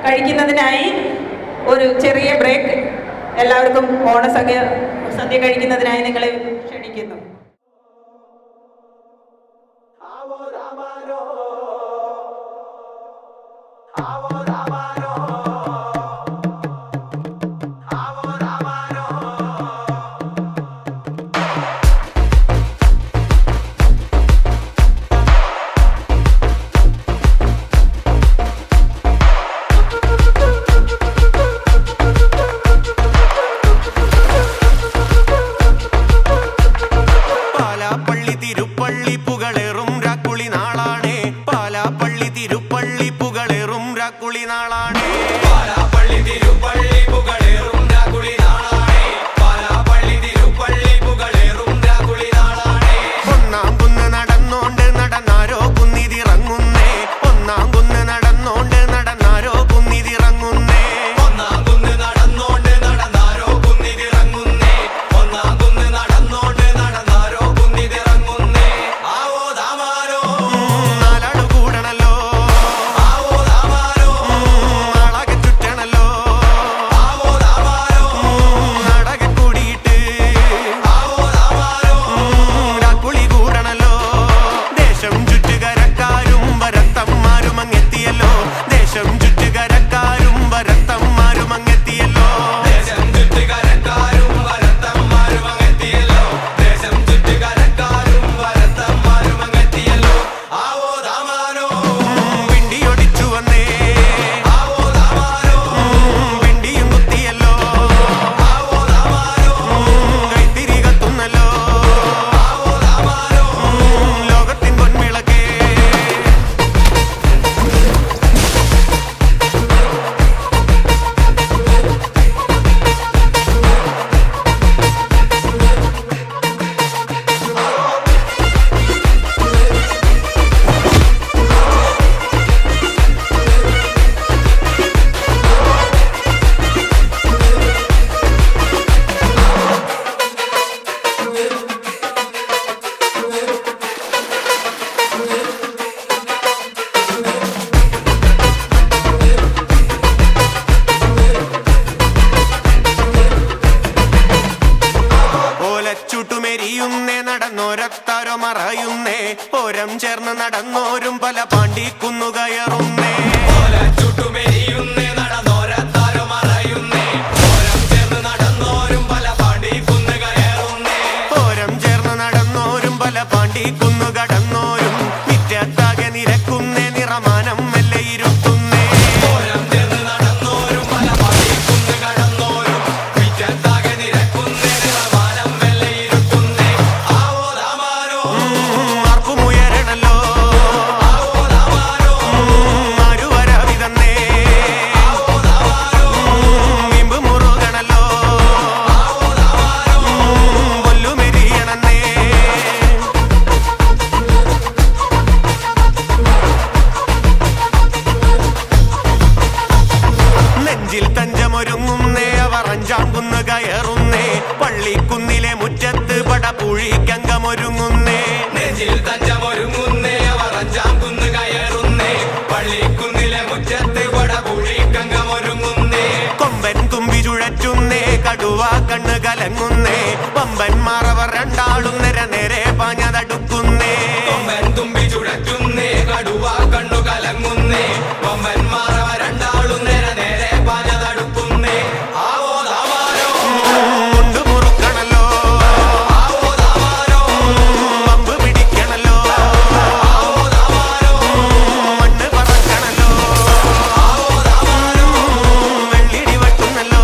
കഴിക്കുന്നതിനായി ഒരു ചെറിയ ബ്രേക്ക് എല്ലാവർക്കും സദ്യ കഴിക്കുന്നതിനായി നിങ്ങളെ ക്ഷണിക്കുന്നു. നടന്നോരത്താരോ മറയുന്നേ, ഓരം ചേർന്ന് നടന്നോരും പല പാണ്ടിക്കുന്നു കയറുന്നേ. ചുട്ടുമെരിയുന്നേ നടന്നോരത്താരോ മറയുന്നേ, ഓരം ചേർന്ന് നടന്നോരും പല പാണ്ടിക്കുന്നു കയറുന്നേ. ഓരം ചേർന്ന് നടന്നോരും പല പാണ്ടിക്കുന്നു കടന്നോരും മിറ്റത്താകെ നിരക്കുന്നേ, നിറമാനം മെല്ലെ ഇരുത്തുന്നേ. ഓരം ചേർന്ന് നടന്നോരും പല പാണ്ടിക്കുന്നു കടന്നോരും മിറ്റത്താകെ നിരക്കുന്നേ, നിറമാനം മെല്ലെ ഇരുത്തുന്നേ. ആവോ ദാമാരോ ആർപ്പുമുയരണല്ലോ, ആവോ ദാമാരോ ആരുവരാവി തന്നേ, ആവോ ദാമാരോ ഇമ്പ് മുറുകണല്ലോ, ആവോ ദാമാരോ കൊല്ലുമെരിയണന്നേ. നെഞ്ചിൽ തഞ്ചമൊരുങ്ങുന്നേ, അവർ അഞ്ചാം കുന്ന് കയറുന്നേ, പള്ളിക്കുന്നിലെ മുറ്റത്ത് പടപുഴിക്കങ്കമൊരുങ്ങുന്നേ. നെഞ്ചിൽ തഞ്ചമൊരുങ്ങുന്നേ, അവർ അഞ്ചാം കുന്ന് കയറുന്നേ, പള്ളിക്കുന്നിലെ മുറ്റത്ത് പടപുഴിക്കങ്കമൊരുങ്ങുന്നേ. കൊമ്പൻ തുമ്പി ചുഴറ്റുന്നേ, കടുവ കണ്ണ് കലങ്ങുന്നേ, പമ്പന്മാർ അവർ രണ്ടാളും നേരെ നേരെ പാഞ്ഞതടുക്കുന്നേ. കൊമ്പൻ തുമ്പി ചുഴറ്റുന്നേ, കടുവ കണ്ണു കലങ്ങുന്നേ, പമ്പന്മാർ അവർ രണ്ടാളും നേരെ നേരെ പാഞ്ഞതടുക്കുന്നേ. ആവോ ദാമാരോ മുണ്ടു മുറുക്കണല്ലോ, ആവോ ദാമാരോ പമ്പ് പിടിക്കണല്ലോ, ആവോ ദാമാരോ മണ്ണ് പറക്കണല്ലോ, ആവോ ദാമാരോ വെള്ളിടി വെട്ടുന്നല്ലോ.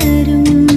വളരും